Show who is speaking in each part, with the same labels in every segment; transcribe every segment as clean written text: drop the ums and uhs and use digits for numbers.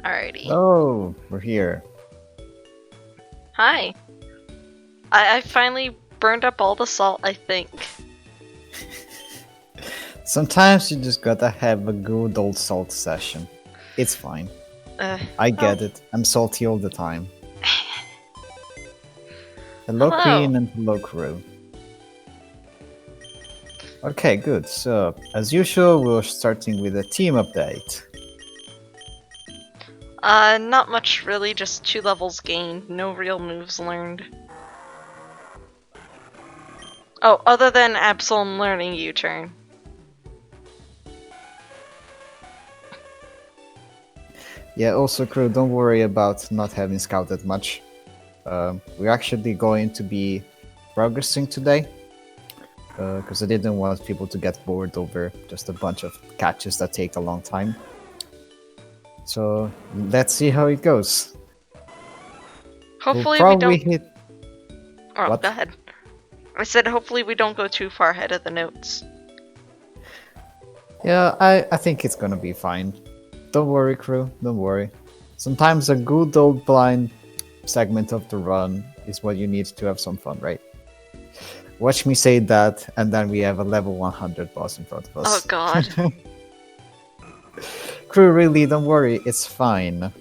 Speaker 1: Alrighty.
Speaker 2: Oh, we're here.
Speaker 1: Hi. I finally burned up all the salt, I think.
Speaker 2: Sometimes you just gotta have a good old salt session. It's fine. I
Speaker 1: Well,
Speaker 2: get it. I'm salty all the time. Hello,
Speaker 1: hello.
Speaker 2: Queen, and hello, crew. Okay, good. So, as usual, we're starting with a team update.
Speaker 1: Not much really, just 2 levels gained, no real moves learned. Oh, other than Absol learning U-turn.
Speaker 2: Yeah, also, crew, don't worry about not having scouted much. We're actually going to be progressing today. Because I didn't want people to get bored over just a bunch of catches that take a long time. So let's see how it goes. We'll
Speaker 1: Hopefully we
Speaker 2: probably
Speaker 1: don't...
Speaker 2: hit.
Speaker 1: Oh,
Speaker 2: What?
Speaker 1: go ahead. I said hopefully we don't go too far ahead of the notes.
Speaker 2: Yeah, I think it's gonna be fine. Don't worry, crew. Don't worry. Sometimes a good old blind segment of the run is what you need to have some fun, right? Watch me say that, and then we have a level 100 boss in front of
Speaker 1: Oh
Speaker 2: us.
Speaker 1: god.
Speaker 2: Crew, really, don't worry. It's fine.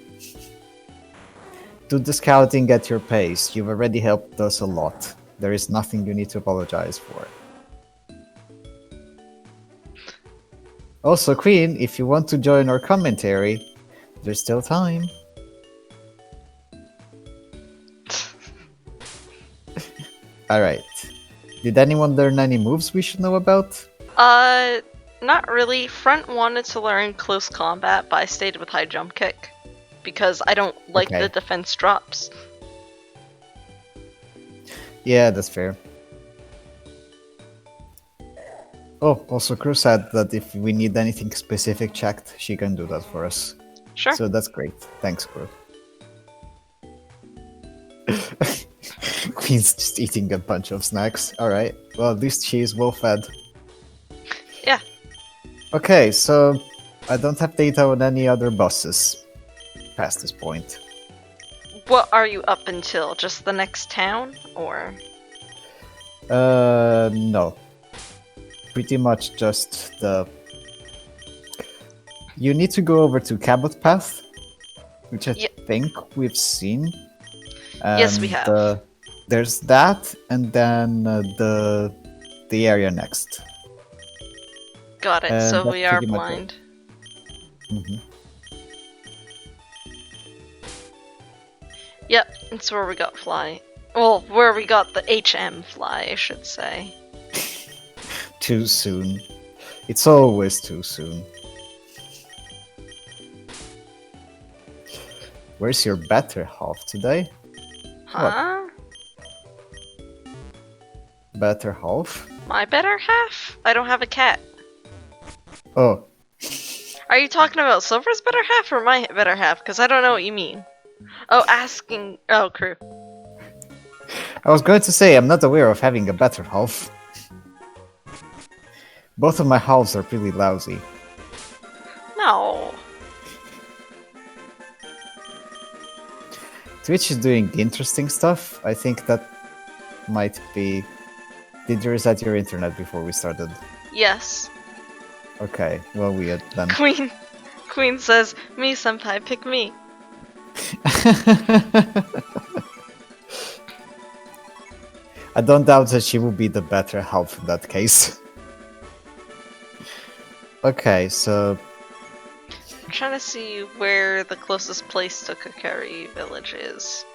Speaker 2: Do the scouting at your pace. You've already helped us a lot. There is nothing you need to apologize for. Also, Queen, if you want to join our commentary, there's still time. Alright. Did anyone learn any moves we should know about?
Speaker 1: Not really. Front wanted to learn close combat, but I stayed with high jump kick. Because I don't like the
Speaker 2: Okay.
Speaker 1: defense drops.
Speaker 2: Yeah, that's fair. Oh, also Crew said that if we need anything specific checked, she can do that for us.
Speaker 1: Sure.
Speaker 2: So that's great. Thanks, Crew. Queen's just eating a bunch of snacks. Alright. Well, at least she's well fed.
Speaker 1: Yeah.
Speaker 2: Okay, so I don't have data on any other bosses past this point.
Speaker 1: What are you up until? Just the next town? Or...
Speaker 2: No. Pretty much just the... You need to go over to Cabot Path, which I think we've seen. And
Speaker 1: Yes, we have.
Speaker 2: there's that, and then the area next.
Speaker 1: Got it,
Speaker 2: And
Speaker 1: so
Speaker 2: that's
Speaker 1: we are
Speaker 2: pretty much it.
Speaker 1: blind. Yep, it's where we got Fly. Well, where we got the HM Fly, I should say.
Speaker 2: Too soon. It's always too soon. Where's your better half today?
Speaker 1: Huh?
Speaker 2: Better half?
Speaker 1: My better half? I don't have a cat.
Speaker 2: Oh.
Speaker 1: Are you talking about Silver's better half or my better half? Because I don't know what you mean. Oh, asking... Oh, crew.
Speaker 2: I was going to say, I'm not aware of having a better half. Both of my halves are pretty lousy.
Speaker 1: No.
Speaker 2: Twitch is doing interesting stuff. I think that might be... Did you reset your internet before we started?
Speaker 1: Yes.
Speaker 2: Okay, well we had done.
Speaker 1: Queen says, me senpai, pick me.
Speaker 2: I don't doubt that she will be the better half in that case. Okay, so...
Speaker 1: I'm trying to see where the closest place to Kokiri village is.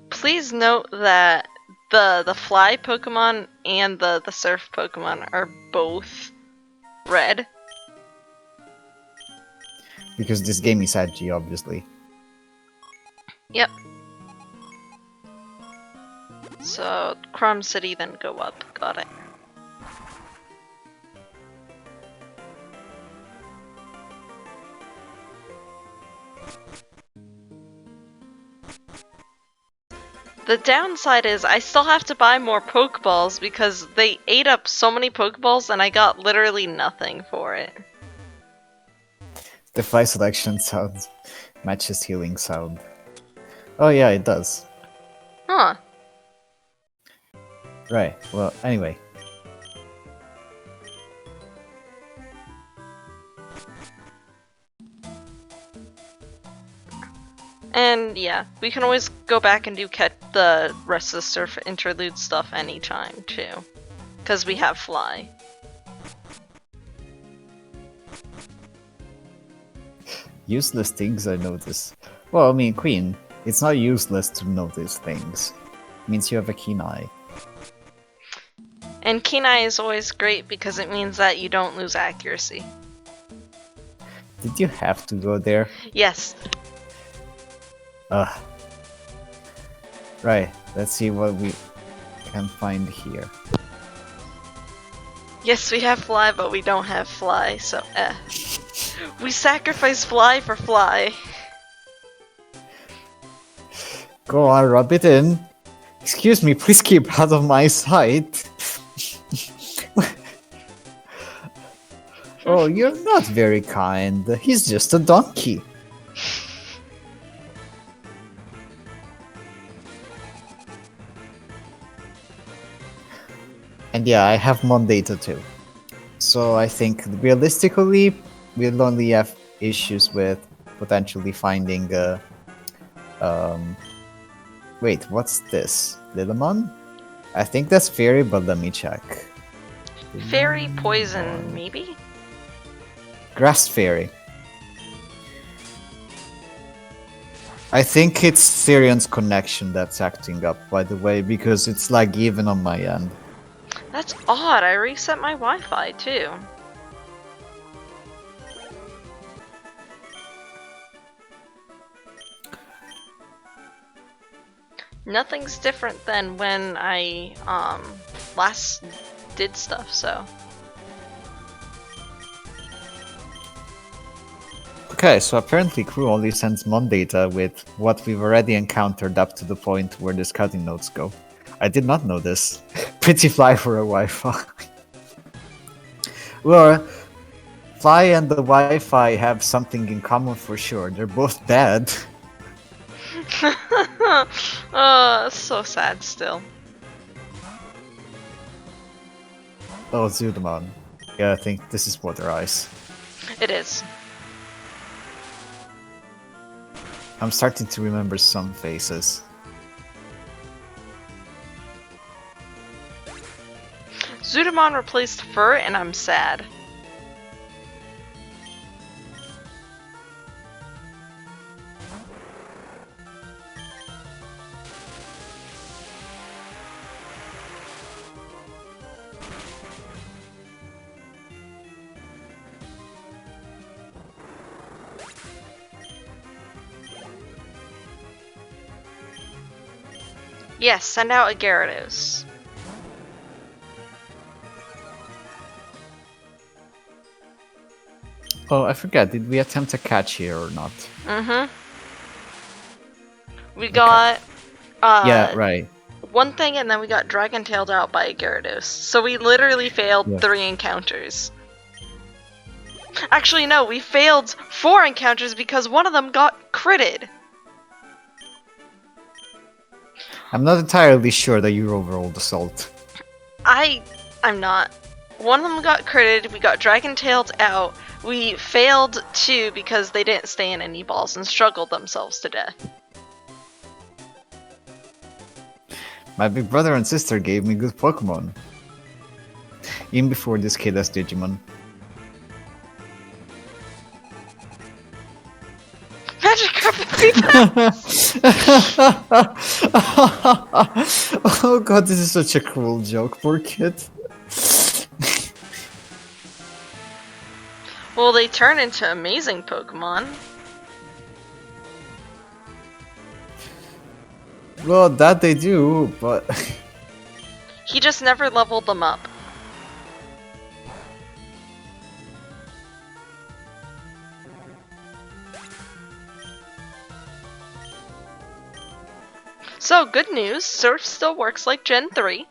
Speaker 1: Please note that the fly Pokemon and the surf Pokemon are both red.
Speaker 2: Because this game is edgy, obviously.
Speaker 1: Yep. So, Crom City, then go up. Got it. The downside is I still have to buy more Pokeballs because they ate up so many Pokeballs and I got literally nothing for it.
Speaker 2: The fly selection sound matches healing sound. Oh yeah, it does.
Speaker 1: Huh.
Speaker 2: Right, well, anyway.
Speaker 1: And yeah, we can always go back and do the rest of the surf interlude stuff anytime too. Because we have Fly.
Speaker 2: Useless things I notice. Well, I mean, Queen, it's not useless to notice things. It means you have a keen eye.
Speaker 1: And Keen Eye is always great because it means that you don't lose accuracy.
Speaker 2: Did you have to go there?
Speaker 1: Yes.
Speaker 2: Ugh. Right, let's see what we can find here.
Speaker 1: Yes, we have Fly, but we don't have Fly, so We sacrifice Fly for Fly.
Speaker 2: Go on, rub it in. Excuse me, please keep out of my sight. Oh, you're not very kind. He's just a donkey. And yeah, I have Mondata too. So I think realistically, we'll only have issues with potentially finding wait, what's this? Lillimon? I think that's Fairy, but let me check.
Speaker 1: Fairy Poison, maybe?
Speaker 2: Grass Fairy. I think it's Therion's connection that's acting up, by the way, because it's like even on my end.
Speaker 1: That's odd, I reset my Wi-Fi too. Nothing's different than when I last did stuff, so.
Speaker 2: Okay, so apparently Crew only sends Mondata with what we've already encountered up to the point where the scouting notes go. I did not know this. Pretty fly for a Wi-Fi. Well, Fly and the Wi-Fi have something in common for sure. They're both bad.
Speaker 1: So sad still.
Speaker 2: Oh, Zudamon. Yeah, I think this is Water Ice.
Speaker 1: It is.
Speaker 2: I'm starting to remember some faces.
Speaker 1: Zudamon replaced Fur and I'm sad. Yes, send out a Gyarados.
Speaker 2: Oh, I forgot. Did we attempt a catch here or not?
Speaker 1: Mm-hmm. We got
Speaker 2: Yeah, right.
Speaker 1: one thing and then we got Dragon-tailed out by a Gyarados. So we literally failed
Speaker 2: Yeah.
Speaker 1: 3 encounters. Actually, no, we failed 4 encounters because one of them got critted.
Speaker 2: I'm not entirely sure that you overrolled assault.
Speaker 1: I'm not. One of them got critted, we got Dragon-tailed out, we failed 2 because they didn't stay in any balls and struggled themselves to death.
Speaker 2: My big brother and sister gave me good Pokemon. Even before this kid has Digimon.
Speaker 1: Magic Carpet!
Speaker 2: Oh god, this is such a cruel joke, poor kid.
Speaker 1: Well, they turn into amazing Pokemon.
Speaker 2: Well, that they do, but...
Speaker 1: He just never leveled them up. So, good news, Surf still works like Gen 3.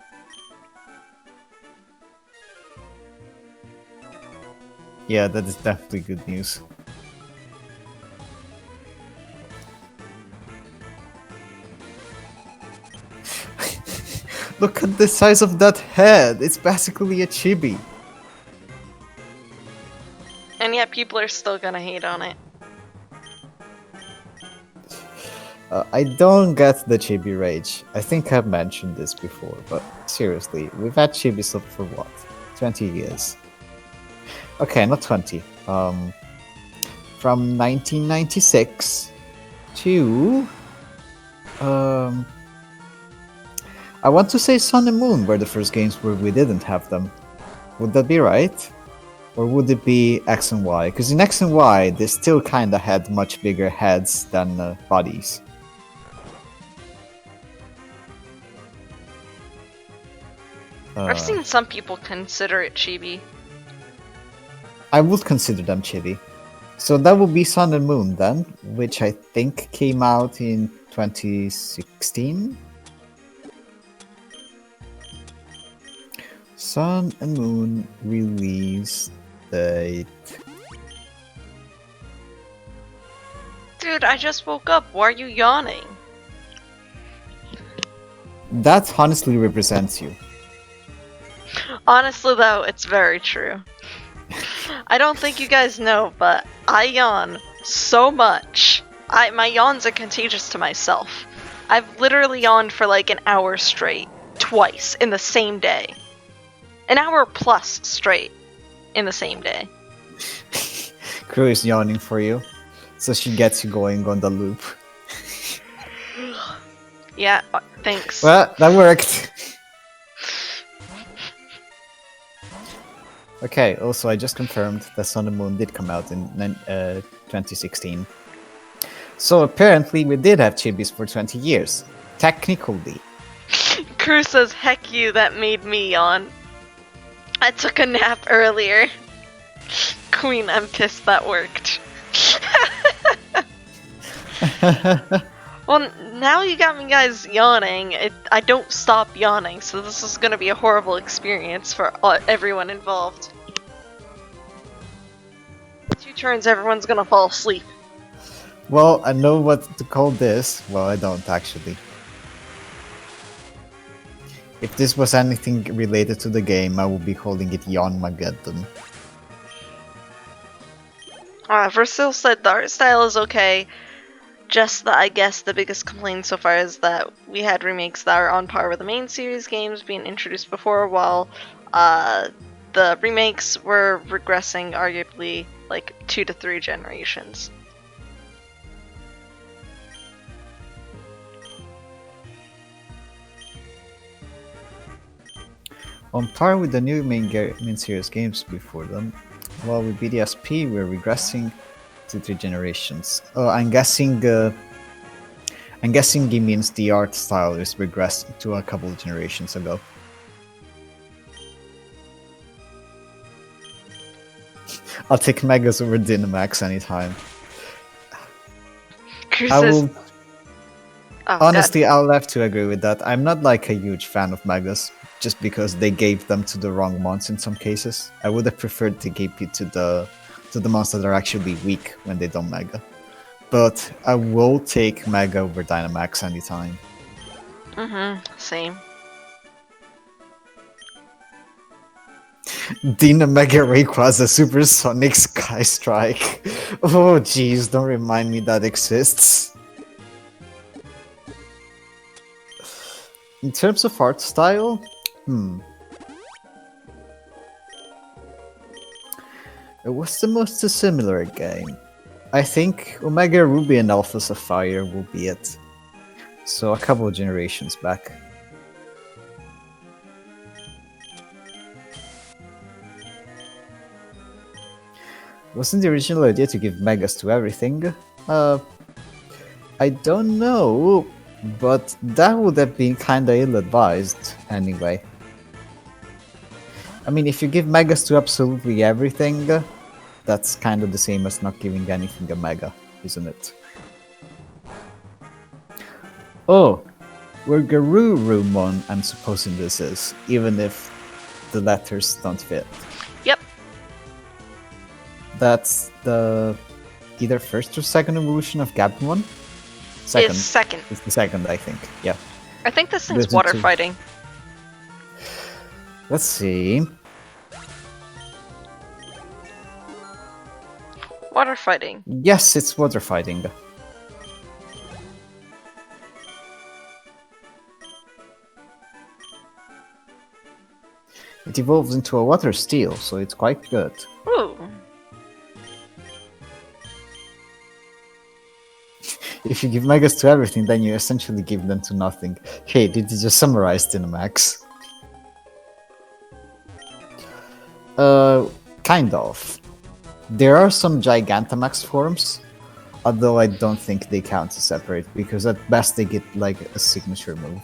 Speaker 2: Yeah, that is definitely good news. Look at the size of that head! It's basically a chibi!
Speaker 1: And yet people are still gonna hate on it.
Speaker 2: I don't get the chibi rage. I think I've mentioned this before, but seriously, we've had chibis up for what? 20 years. Okay, not 20. From 1996 to... I want to say Sun and Moon were the first games where we didn't have them. Would that be right? Or would it be X and Y? Because in X and Y, they still kinda had much bigger heads than bodies.
Speaker 1: I've seen some people consider it chibi.
Speaker 2: I would consider them chibi. So that would be Sun and Moon then, which I think came out in 2016? Sun and Moon release date.
Speaker 1: Dude, I just woke up. Why are you yawning?
Speaker 2: That honestly represents you.
Speaker 1: Honestly, though, it's very true. I don't think you guys know, but I yawn so much. My yawns are contagious to myself. I've literally yawned for like an hour straight, twice in the same day. An hour plus straight in the same day.
Speaker 2: Crew is yawning for you, so she gets you going on the loop.
Speaker 1: Yeah, thanks.
Speaker 2: Well, that worked. Okay, also I just confirmed that Sun and Moon did come out in 2016. So apparently we did have chibis for 20 years. Technically.
Speaker 1: Crew says, heck you, that made me yawn. I took a nap earlier. Queen, I'm pissed that worked. Well, now you got me guys yawning. I don't stop yawning, so this is gonna be a horrible experience for everyone involved. 2 turns, everyone's gonna fall asleep.
Speaker 2: Well, I know what to call this. Well, I don't actually. If this was anything related to the game, I would be calling it Yawn-mageddon.
Speaker 1: Versil said the art style is okay. Just that I guess the biggest complaint so far is that we had remakes that are on par with the main series games being introduced before, while the remakes were regressing arguably like 2 to 3 generations.
Speaker 2: On par with the new main series games before them, while with BDSP we're regressing to 3 generations. Oh, I'm guessing he means the art style is regressed to a couple of generations ago. I'll take Megas over Dynamax anytime. Honestly, I'll have to agree with that. I'm not like a huge fan of Megas, just because they gave them to the wrong ones in some cases. I would have preferred to give it to the monsters that are actually weak when they don't Mega. But I will take Mega over Dynamax anytime.
Speaker 1: Same.
Speaker 2: Dynamega Rayquaza Supersonic Sky Strike. Oh jeez, don't remind me that exists. In terms of art style, what's the most similar game? I think Omega Ruby and Alpha Sapphire will be it. So a couple of generations back. Wasn't the original idea to give Megas to everything? I don't know, but that would have been kinda ill-advised anyway. I mean, if you give Megas to absolutely everything, that's kind of the same as not giving anything a Mega, isn't it? Oh, Where Garurumon, I'm supposing this is, even if the letters don't fit.
Speaker 1: Yep.
Speaker 2: That's the either first or second evolution of Gabumon?
Speaker 1: Is
Speaker 2: Second.
Speaker 1: second.
Speaker 2: It's the second, I think. Yeah.
Speaker 1: I think this thing's
Speaker 2: Listen
Speaker 1: water
Speaker 2: to-
Speaker 1: fighting.
Speaker 2: Let's see.
Speaker 1: Water fighting.
Speaker 2: Yes, it's water fighting. It evolves into a water steel, so it's quite good.
Speaker 1: Ooh.
Speaker 2: If you give megas to everything, then you essentially give them to nothing. Hey, did you just summarize Dynamax? Kind of. There are some Gigantamax forms, although I don't think they count as separate, because at best they get like a signature move.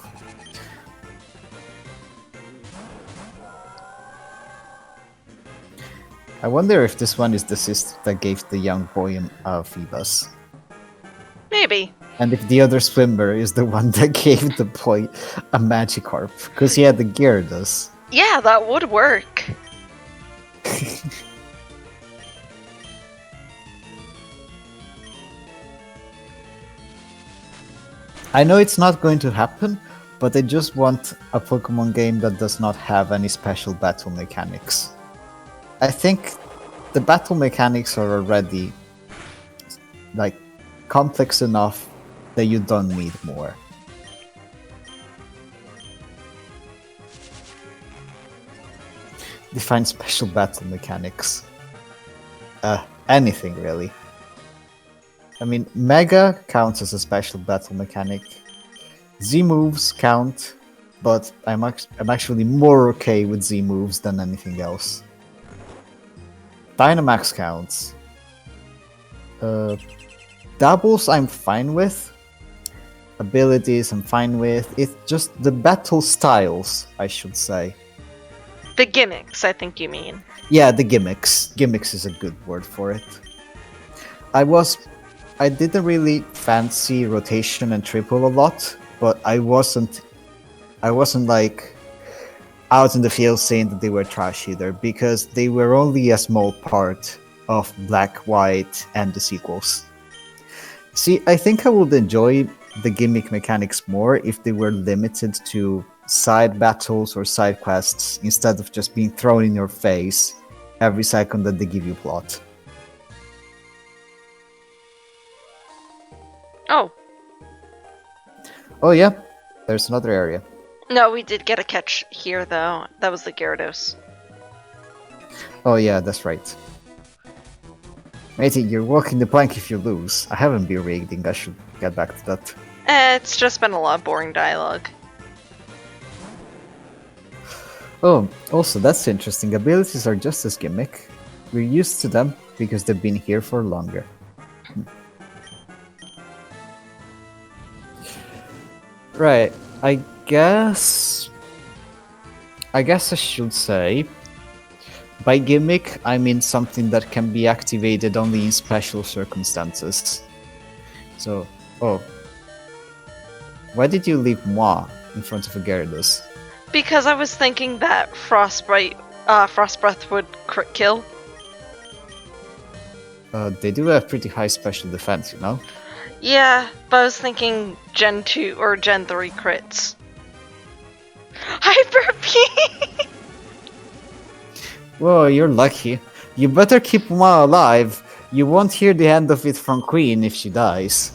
Speaker 2: I wonder if this one is the sister that gave the young boy Phoebus.
Speaker 1: Maybe.
Speaker 2: And if the other swimmer is the one that gave the boy a Magikarp, because he had the Gyarados.
Speaker 1: Yeah, that would work.
Speaker 2: I know it's not going to happen, but I just want a Pokemon game that does not have any special battle mechanics. I think the battle mechanics are already like complex enough that you don't need more. Define special battle mechanics. Anything really. I mean, Mega counts as a special battle mechanic. Z moves count, but I'm actually more okay with Z moves than anything else. Dynamax counts. Doubles I'm fine with. Abilities I'm fine with. It's just the battle styles, I should say.
Speaker 1: The gimmicks, I think you mean.
Speaker 2: Yeah, the gimmicks. Gimmicks is a good word for it. I didn't really fancy rotation and triple a lot, but I wasn't like out in the field saying that they were trash either, because they were only a small part of Black, White, and the sequels. See, I think I would enjoy the gimmick mechanics more if they were limited to side battles or side quests instead of just being thrown in your face every second that they give you plot.
Speaker 1: Oh.
Speaker 2: Oh yeah, there's another area.
Speaker 1: No, we did get a catch here, though. That was the Gyarados.
Speaker 2: Oh yeah, that's right. Matey, you're walking the plank if you lose. I haven't been reading, I should get back to that.
Speaker 1: It's just been a lot of boring dialogue.
Speaker 2: Oh, also that's interesting. Abilities are just as gimmick. We're used to them because they've been here for longer. Right, I guess I should say by gimmick I mean something that can be activated only in special circumstances. So, oh. Why did you leave moi in front of a Gyarados?
Speaker 1: Because I was thinking that Frost Breath would crit kill.
Speaker 2: They do have pretty high special defense, you know?
Speaker 1: Yeah, but I was thinking Gen 2 or Gen 3 crits. Hyper P!
Speaker 2: Whoa, you're lucky. You better keep moi alive. You won't hear the end of it from Queen if she dies.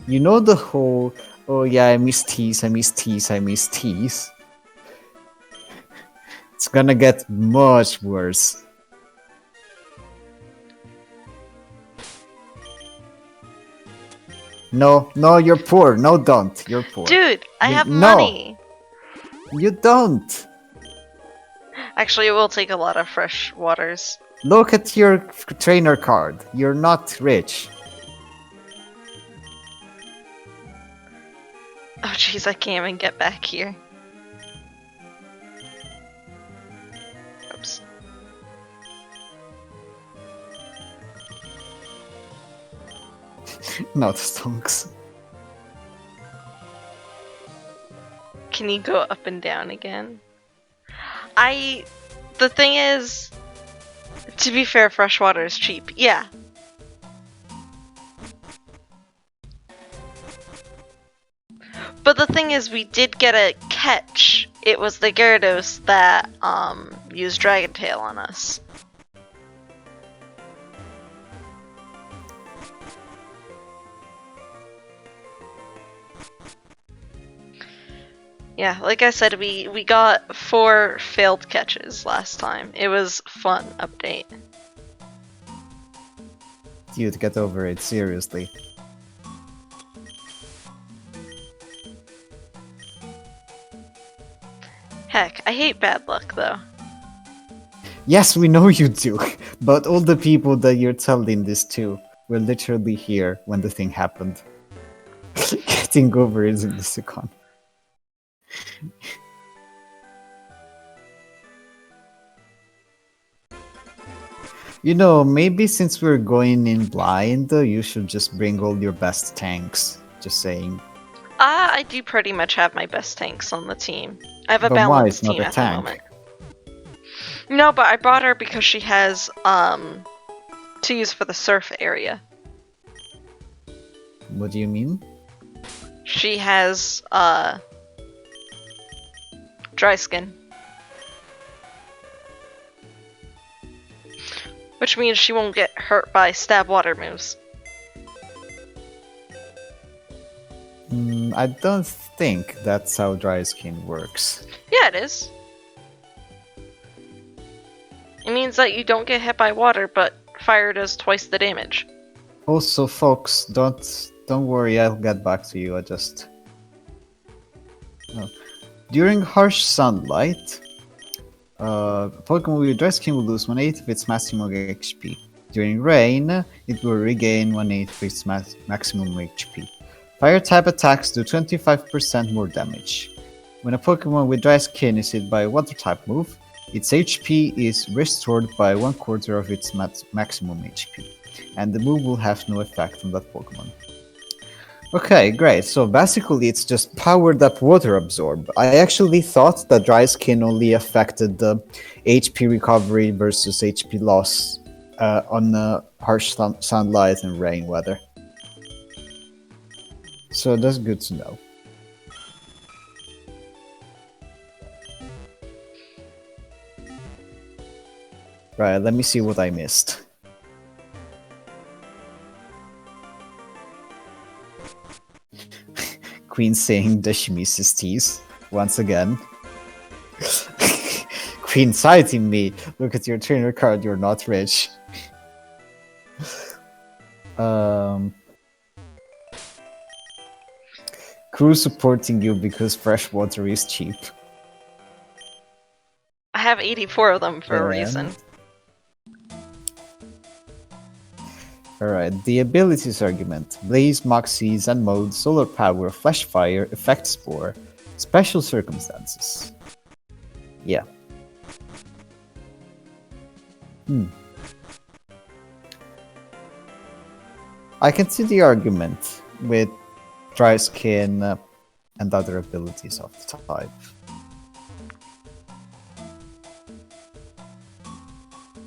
Speaker 2: You know the whole, oh yeah, I miss teas, I miss teas, I miss teas. It's gonna get much worse. No, no, you're poor. No, don't. You're poor.
Speaker 1: Dude, I have
Speaker 2: No.
Speaker 1: money!
Speaker 2: You don't.
Speaker 1: Actually, it will take a lot of fresh waters.
Speaker 2: Look at your trainer card. You're not rich.
Speaker 1: Oh jeez, I can't even get back here. Oops.
Speaker 2: Not stonks.
Speaker 1: Can you go up and down again? The thing is, to be fair, fresh water is cheap. Yeah. But the thing is, we did get a catch. It was the Gyarados that used Dragon Tail on us. Yeah, like I said, we got 4 failed catches last time. It was fun update.
Speaker 2: Dude, get over it, seriously.
Speaker 1: Heck, I hate bad luck though.
Speaker 2: Yes, we know you do, but all the people that you're telling this to were literally here when the thing happened. Getting over it is in the second. You know, maybe since we're going in blind, you should just bring all your best tanks. Just saying.
Speaker 1: I do pretty much have my best tanks on the team. I have a
Speaker 2: But why
Speaker 1: balanced
Speaker 2: it's not
Speaker 1: team
Speaker 2: a
Speaker 1: at
Speaker 2: tank?
Speaker 1: the moment. No, but I brought her because she has to use for the surf area.
Speaker 2: What do you mean?
Speaker 1: She has dry skin. Which means she won't get hurt by stab water moves.
Speaker 2: I don't think that's how dry skin works.
Speaker 1: Yeah, it is. It means that you don't get hit by water, but fire does twice the damage.
Speaker 2: Also, folks, don't worry, I'll get back to you. During harsh sunlight, Pokemon with dry skin will lose 1/8 of its maximum HP. During rain, it will regain 1/8 of its maximum HP. Fire type attacks do 25% more damage. When a Pokemon with dry skin is hit by a water type move, its HP is restored by 1/4 of its maximum HP, and the move will have no effect on that Pokemon. Okay, great. So basically it's just powered up water absorb. I actually thought that dry skin only affected the HP recovery versus HP loss on harsh sunlight and rain weather. So that's good to know. Right, let me see what I missed. Queen saying that she misses teas once again. Queen citing me. Look at your trainer card, you're not rich. Crew supporting you because fresh water is cheap.
Speaker 1: I have 84 of them for a
Speaker 2: And-
Speaker 1: reason.
Speaker 2: Alright, the abilities argument. Blaze, Moxie, Zen Mode, Solar Power, Flash Fire, Effect Spore, Special Circumstances. Yeah. I can see the argument with Dry Skin and other abilities of the type.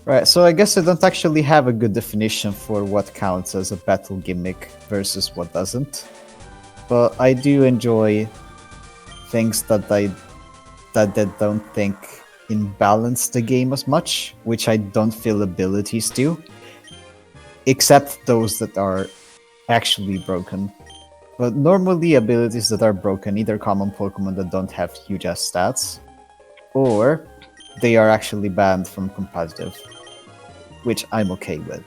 Speaker 2: Right, so I guess I don't actually have a good definition for what counts as a battle gimmick versus what doesn't. But I do enjoy things that they don't think imbalance the game as much, which I don't feel abilities do. Except those that are actually broken. But normally abilities that are broken either common Pokemon that don't have huge ass stats, or they are actually banned from competitive, which I'm okay with.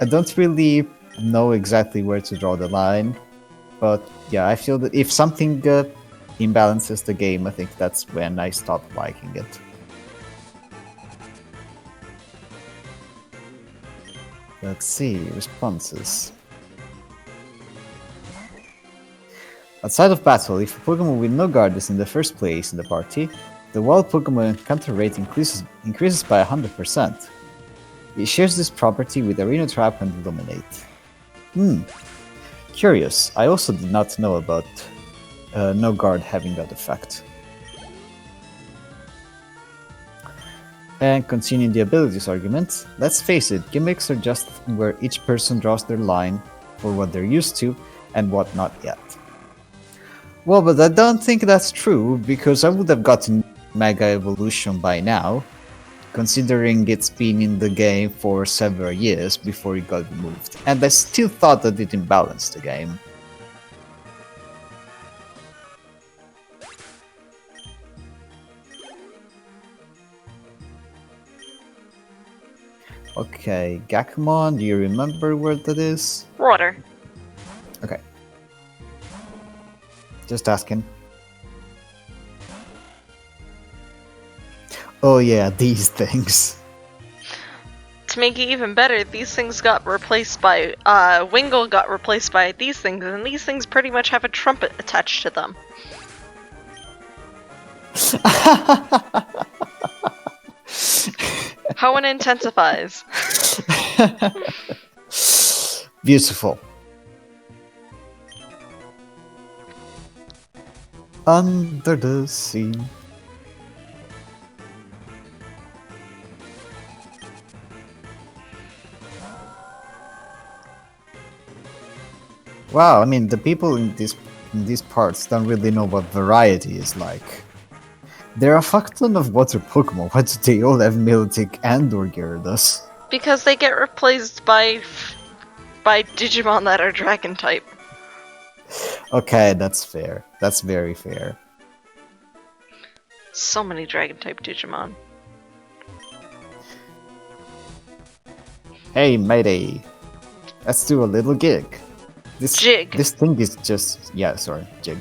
Speaker 2: I don't really know exactly where to draw the line, but yeah, I feel that if something imbalances the game, I think that's when I stop liking it. Let's see, responses. Outside of battle, if a Pokemon with no guard is in the first place in the party, the wild Pokemon encounter rate increases by 100%. It shares this property with Arena Trap and Illuminate. Curious. I also did not know about No Guard having that effect. And continuing the abilities argument, let's face it, gimmicks are just where each person draws their line for what they're used to and what not yet. Well, but I don't think that's true, because I would have gotten Mega Evolution by now, considering it's been in the game for several years before it got removed, and I still thought that it imbalanced the game. Okay, Gakumon, do you remember where that is?
Speaker 1: Water.
Speaker 2: Okay. Just asking. Oh yeah, these things.
Speaker 1: To make it even better, these things got replaced by, Wingull got replaced by these things, and these things pretty much have a trumpet attached to them. How it intensifies.
Speaker 2: Beautiful. Under the sea. Wow, I mean, the people in these parts don't really know what variety is like. There are a fuck ton of water Pokemon, why do they all have Milotic and or Gyarados?
Speaker 1: Because they get replaced by Digimon that are Dragon type.
Speaker 2: Okay, that's fair. That's very fair.
Speaker 1: So many Dragon type Digimon.
Speaker 2: Hey, matey. Let's do a little gig.
Speaker 1: Jig.
Speaker 2: This thing is just... yeah, sorry, jig.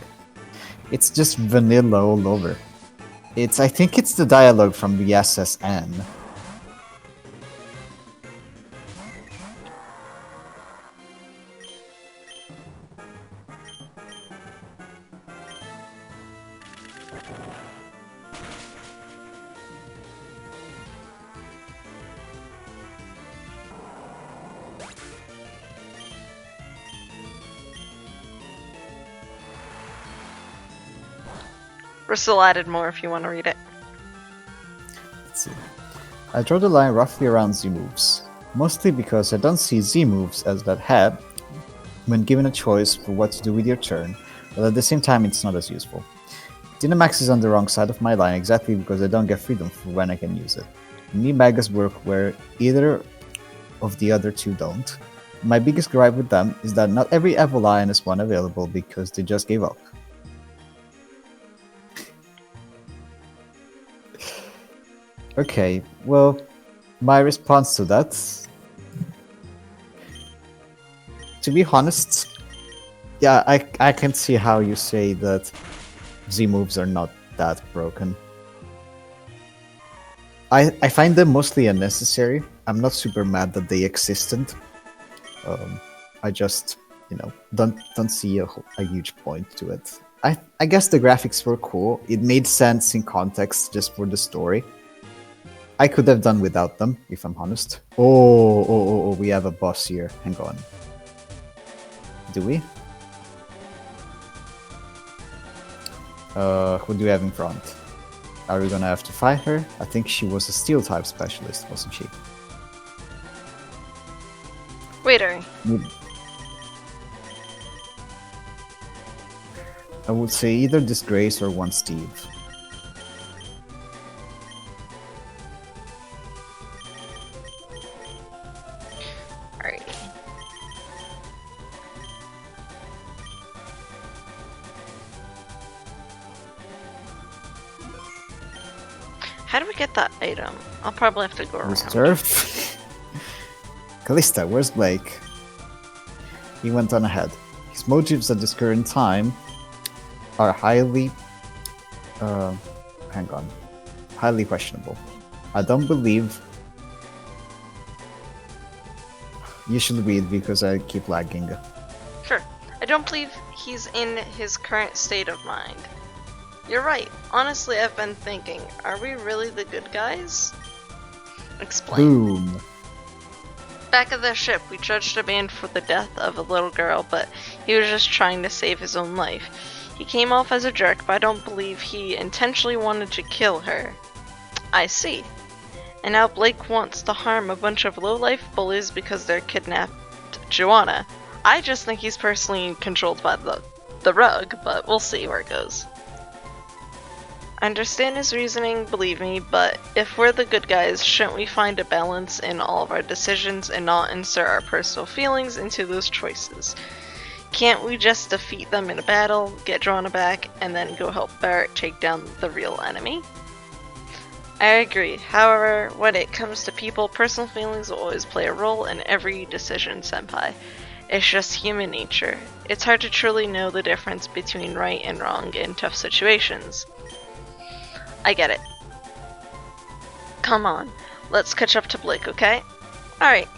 Speaker 2: It's just vanilla all over. I think it's the dialogue from the SSN.
Speaker 1: Bristol added more if you want to read it.
Speaker 2: Let's see. I draw the line roughly around Z moves, mostly because I don't see Z moves as that have when given a choice for what to do with your turn, but at the same time it's not as useful. Dynamax is on the wrong side of my line exactly because I don't get freedom for when I can use it. Me Megas work where either of the other two don't. My biggest gripe with them is that not every Evoline has one available because they just gave up. Okay, well, my response to that, to be honest, yeah, I can see how you say that Z moves are not that broken. I find them mostly unnecessary. I'm not super mad that they existed. I just, don't see a huge point to it. I guess the graphics were cool. It made sense in context just for the story. I could have done without them, if I'm honest. Oh, we have a boss here. Hang on. Do we? Who do we have in front? Are we gonna have to fight her? I think she was a steel type specialist, wasn't she?
Speaker 1: Wait, are
Speaker 2: I would say either Disgrace or one Steve.
Speaker 1: Alright. How do we get that item? I'll probably have to go around.
Speaker 2: Reserve? Callista, where's Blake? He went on ahead. His motives at this current time are highly... hang on. Highly questionable. I don't believe... You should read because I keep lagging.
Speaker 1: Sure. I don't believe he's in his current state of mind. You're right. Honestly, I've been thinking, are we really the good guys? Explain.
Speaker 2: Boom.
Speaker 1: Back at the ship, we judged a man for the death of a little girl, but he was just trying to save his own life. He came off as a jerk, but I don't believe he intentionally wanted to kill her. I see. And now Blake wants to harm a bunch of low-life bullies because they're kidnapped Joanna. I just think he's personally controlled by the rug, but we'll see where it goes. I understand his reasoning, believe me, but if we're the good guys, shouldn't we find a balance in all of our decisions and not insert our personal feelings into those choices? Can't we just defeat them in a battle, get Joanna back, and then go help Barrett take down the real enemy? I agree. However, when it comes to people, personal feelings will always play a role in every decision, Senpai. It's just human nature. It's hard to truly know the difference between right and wrong in tough situations. I get it. Come on, let's catch up to Blake, okay? Alright,